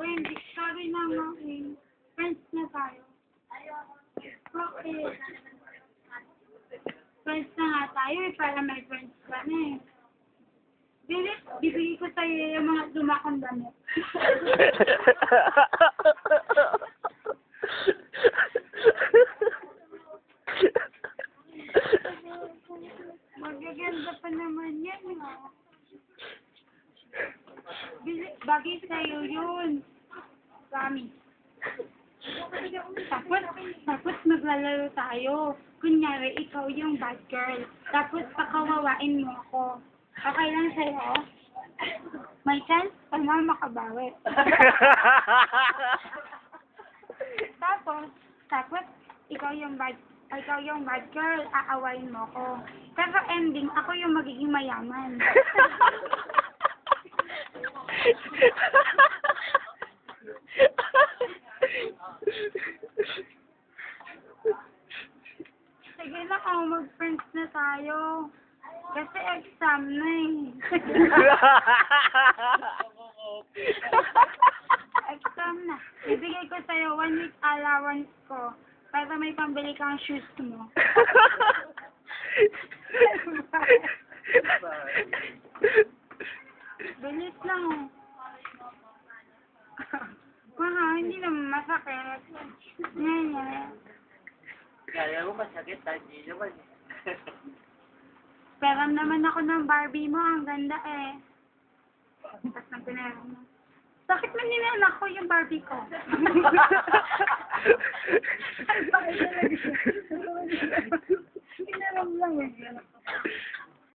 Hindi, sorry naman eh. Friends na tayo. Okay. Friends na nga tayo eh, para may friends ka na eh. Bibigay ko sa'yo yung mga dumakong damit. Magaganda pa naman yan ha. Bagay sa'yo yun. Promise. Tapos maglalaro tayo. Kunyari, ikaw yung bad girl. Tapos pakawawain mo ako. Okay lang sa'yo? May chance pa na makabawi. Tapos, ikaw yung bad girl, aawain mo ko. Pero ending, ako yung magiging mayaman. Sige na kung mag-friends na tayo. Kasi exam na eh. Exam na. Ibigay ko sa'yo 1 week allowance ko para may pambili kang shoes mo. Bilis lang oh. Mga, hindi naman masakit. Ngayon. Kaya mo masakit, hindi naman. Peram naman ako ng Barbie mo, ang ganda eh. Tapos nang pinaram mo. Bakit man nilanak ko yung Barbie ko? Pinaram lang eh.